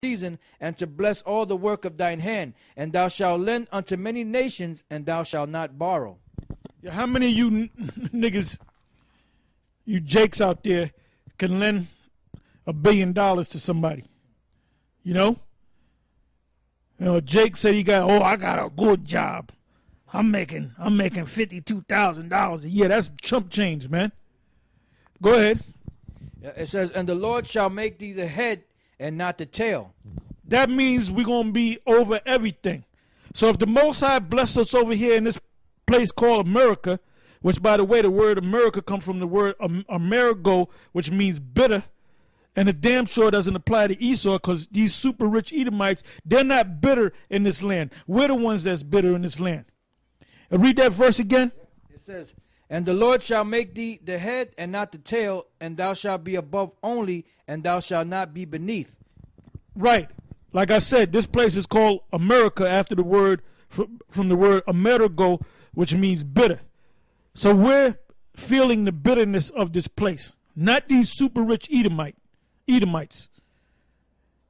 season, and to bless all the work of thine hand. And thou shalt lend unto many nations, and thou shalt not borrow. Yeah, how many of you niggas, you jakes out there, can lend $1 billion to somebody? You know? You know, Jake said he got, I got a good job. I'm making $52,000 a year. That's chump change, man. Go ahead. It says, and the Lord shall make thee the head and not the tail. That means we're going to be over everything. So if the Most High blessed us over here in this place called America, which, by the way, the word America comes from the word Amerigo, which means bitter, and it damn sure doesn't apply to Esau, because these super rich Edomites, they're not bitter in this land. We're the ones that's bitter in this land. And read that verse again. It says, and the Lord shall make thee the head and not the tail, and thou shalt be above only, and thou shalt not be beneath. Right. Like I said, this place is called America after the word, from the word Amerigo, which means bitter. So we're feeling the bitterness of this place, not these super rich Edomites.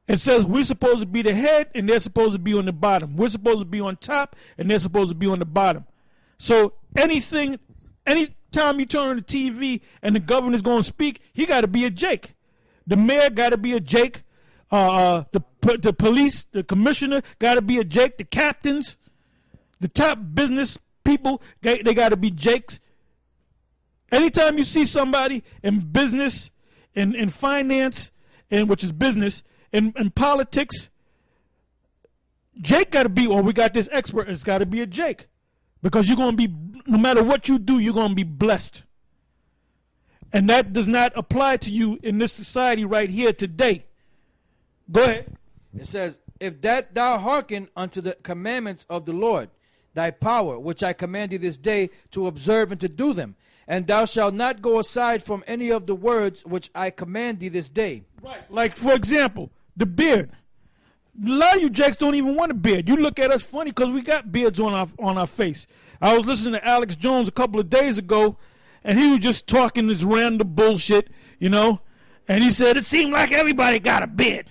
It says we're supposed to be the head and they're supposed to be on the bottom. We're supposed to be on top and they're supposed to be on the bottom. So anytime you turn on the TV and the governor's going to speak, he got to be a Jake. The mayor got to be a Jake. The police, the commissioner got to be a Jake. The captains, the top business people, they got to be Jakes. Anytime you see somebody in business, in finance, which is business, in politics, Jake got to be, we got this expert, it's got to be a Jake. Because you're going to be, no matter what you do, you're going to be blessed. And that does not apply to you in this society right here today. Go ahead. It says, if that thou hearken unto the commandments of the Lord, thy power, which I command thee this day, to observe and to do them, and thou shalt not go aside from any of the words which I command thee this day. Right. Like, for example, the beard. A lot of you Jakes don't even want a beard. You look at us funny because we got beards on our face. I was listening to Alex Jones a couple of days ago, and he was just talking this random bullshit, you know. And he said, it seemed like everybody got a beard.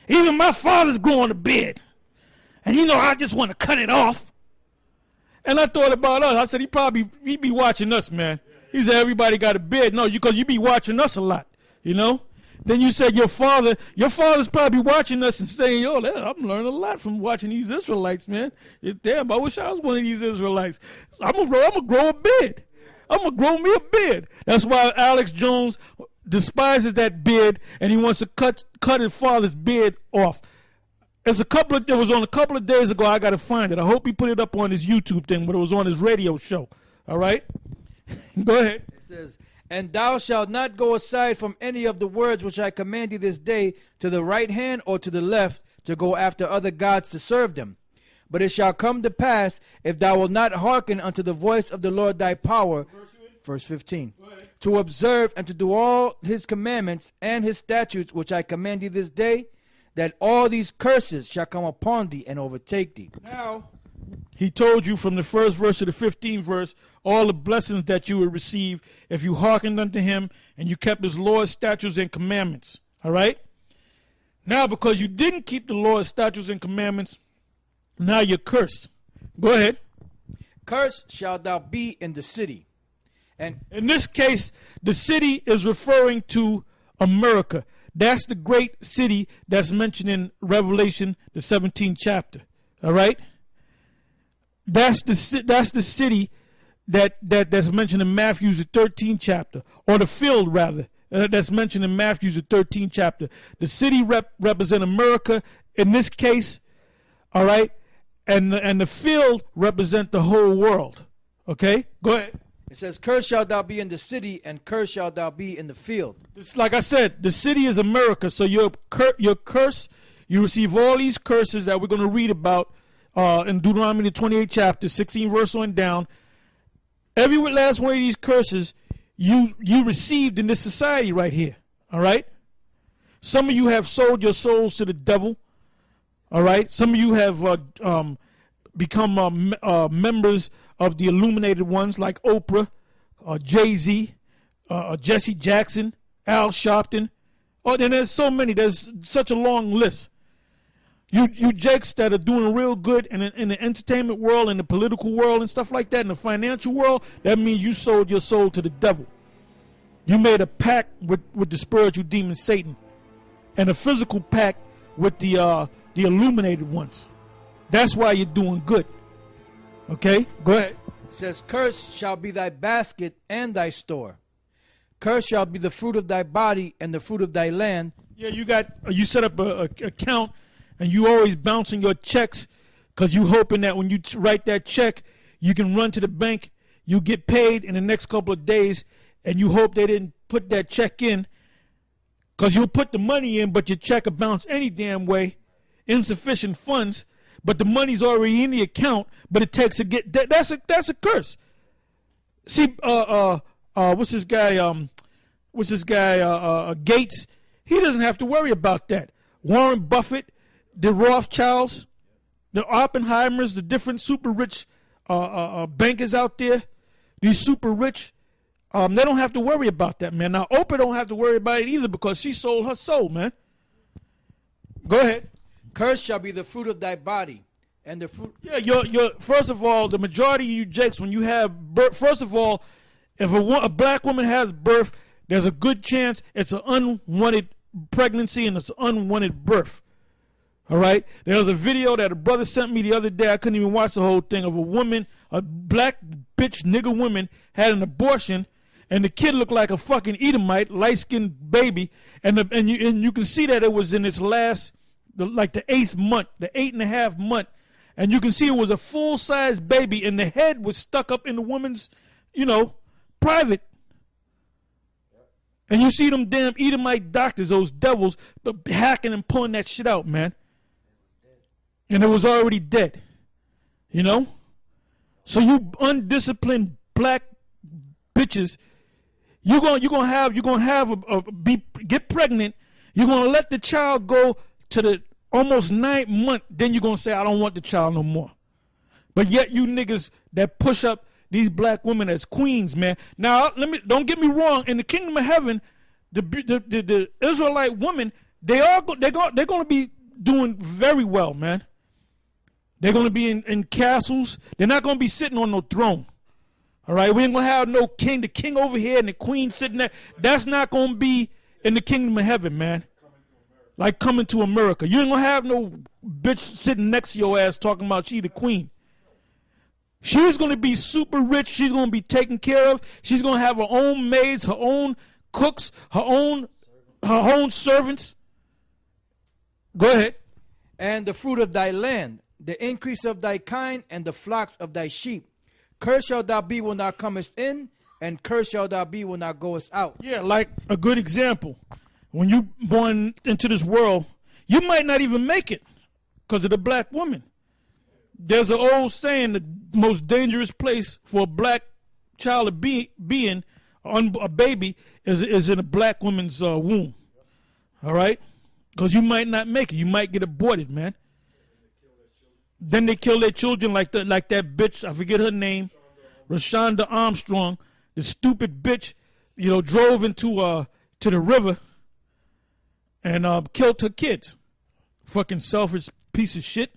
Even my father's growing a beard. And you know, I just want to cut it off. And I thought about us. I said, he'd be watching us, man. He said, everybody got a beard. No, because you be watching us a lot, you know. Then you said your father's probably watching us and saying, yo, I'm learning a lot from watching these Israelites, man. Damn, I wish I was one of these Israelites. So I'm gonna grow a beard. I'm gonna grow me a beard. That's why Alex Jones despises that beard and he wants to cut his father's beard off. It was on a couple of days ago. I gotta find it. I hope he put it up on his YouTube thing, but it was on his radio show. All right? Go ahead. It says, and thou shalt not go aside from any of the words which I command thee this day, to the right hand or to the left, to go after other gods to serve them. But it shall come to pass, if thou wilt not hearken unto the voice of the Lord thy power, verse 15, to observe and to do all his commandments and his statutes which I command thee this day, that all these curses shall come upon thee and overtake thee. Now, he told you from the first verse to the 15th verse, all the blessings that you would receive if you hearkened unto him and you kept his laws, statutes, and commandments. All right? Now, because you didn't keep the laws, statutes, and commandments, now you're cursed. Go ahead. Cursed shalt thou be in the city. And in this case, the city is referring to America. That's the great city that's mentioned in Revelation, the 17th chapter. All right? That's the city that's mentioned in Matthew, the 13th chapter, or the field, rather, that's mentioned in Matthew, the 13th chapter. The city represents America in this case, all right? And the field represents the whole world. Okay? Go ahead. It says, cursed shalt thou be in the city, and cursed shalt thou be in the field. It's like I said, the city is America, so you're cursed. You receive all these curses that we're going to read about in Deuteronomy the 28th chapter, 16 verse on down. Every last one of these curses you received in this society right here. All right? Some of you have sold your souls to the devil. All right? Some of you have become members of the illuminated ones like Oprah, Jay-Z, Jesse Jackson, Al Sharpton. Oh, and there's so many. There's such a long list. You jakes that are doing real good in the entertainment world, in the political world and stuff like that, in the financial world, that means you sold your soul to the devil. You made a pact with the spiritual demon Satan, and a physical pact with the illuminated ones. That's why you're doing good. Okay, go ahead. It says, cursed shall be thy basket and thy store. Cursed shall be the fruit of thy body and the fruit of thy land. Yeah, you set up a account, and you always bouncing your checks because you hoping that when you write that check, you can run to the bank, you get paid in the next couple of days, and you hope they didn't put that check in because you'll put the money in, but your check will bounce any damn way, insufficient funds, but the money's already in the account, but it takes to get that's a curse. See, what's this guy? Gates. He doesn't have to worry about that. Warren Buffett, the Rothschilds, the Oppenheimers, the different super rich bankers out there, these super rich, they don't have to worry about that, man. Now, Oprah don't have to worry about it either because she sold her soul, man. Go ahead. Cursed shall be the fruit of thy body, and the fruit. Yeah, your first of all, the majority of you jakes, when you have birth, first of all, if a black woman has birth, there's a good chance it's an unwanted pregnancy and it's an unwanted birth. All right? There was a video that a brother sent me the other day. I couldn't even watch the whole thing, of a woman, a black bitch nigger woman, had an abortion, and the kid looked like a fucking Edomite, light-skinned baby, and you can see that it was in its last, like the 8th month, the 8.5 month, and you can see it was a full-size baby, and the head was stuck up in the woman's, private. And you see them damn Edomite doctors, those devils, hacking and pulling that shit out, man. And it was already dead. So you undisciplined black bitches, you're gonna get pregnant. You're gonna let the child go to the almost 9th month. Then you're gonna say, I don't want the child no more. But yet you niggas that push up these black women as queens, man. Now don't get me wrong. In the kingdom of heaven, the Israelite women, they're gonna be doing very well, man. They're gonna be in castles. They're not gonna be sitting on no throne. All right, we ain't gonna have no king, the king over here and the queen sitting there. That's not gonna be in the kingdom of heaven, man. Like Coming to America. You ain't gonna have no bitch sitting next to your ass talking about she the queen. She's gonna be super rich. She's gonna be taken care of. She's gonna have her own maids, her own cooks, her own servants. Go ahead. And the fruit of thy land, the increase of thy kind, and the flocks of thy sheep. Cursed shalt thou be when thou comest in, and cursed shalt thou be when thou goest out. Yeah, like a good example. When you born into this world, you might not even make it because of the black woman. There's an old saying, the most dangerous place for a black child to be in, a baby, is in a black woman's womb. All right? Because you might not make it. You might get aborted, man. Then they kill their children like that bitch, I forget her name, Rashonda Armstrong, the stupid bitch, drove into to the river and killed her kids. Fucking selfish piece of shit,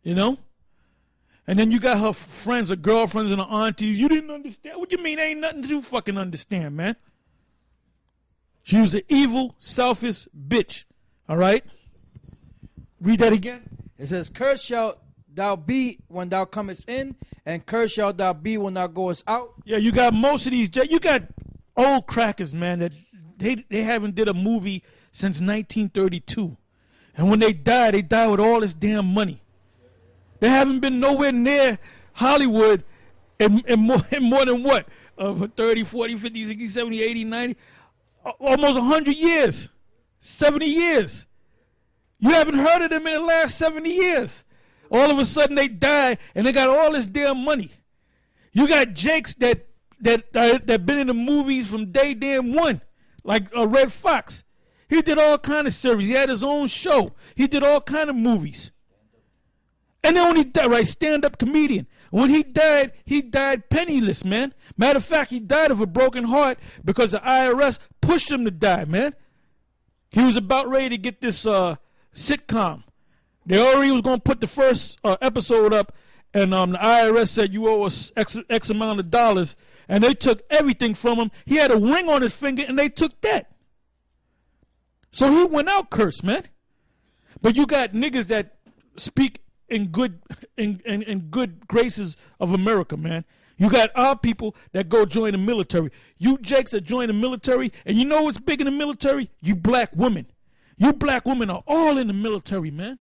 And then you got her friends, her girlfriends and her aunties. You didn't understand. What you mean? Ain't nothing to fucking understand, man. She was an evil, selfish bitch. All right? Read that again. It says, cursed shalt thou be when thou comest in, and cursed shalt thou be when thou goest out. Yeah, you got most of these. You got old crackers, man, that they haven't did a movie since 1932. And when they die with all this damn money. They haven't been nowhere near Hollywood in more than what? 30, 40, 50, 60, 70, 80, 90, almost 100 years, 70 years. You haven't heard of them in the last 70 years. All of a sudden they die and they got all this damn money. You got Jakes that been in the movies from day damn one, like Red Fox. He did all kind of series. He had his own show. He did all kind of movies. And then when he died, right, stand-up comedian. When he died penniless, man. Matter of fact, he died of a broken heart because the IRS pushed him to die, man. He was about ready to get this sitcom They already was going to put the first episode up, and the IRS said you owe us X amount of dollars, and they took everything from him. He had a ring on his finger, and they took that. So he went out cursed, man. But you got niggas that speak in good graces of America, man. You got our people that go join the military. You jakes that join the military, and you know what's big in the military? You black women. You black women are all in the military, man.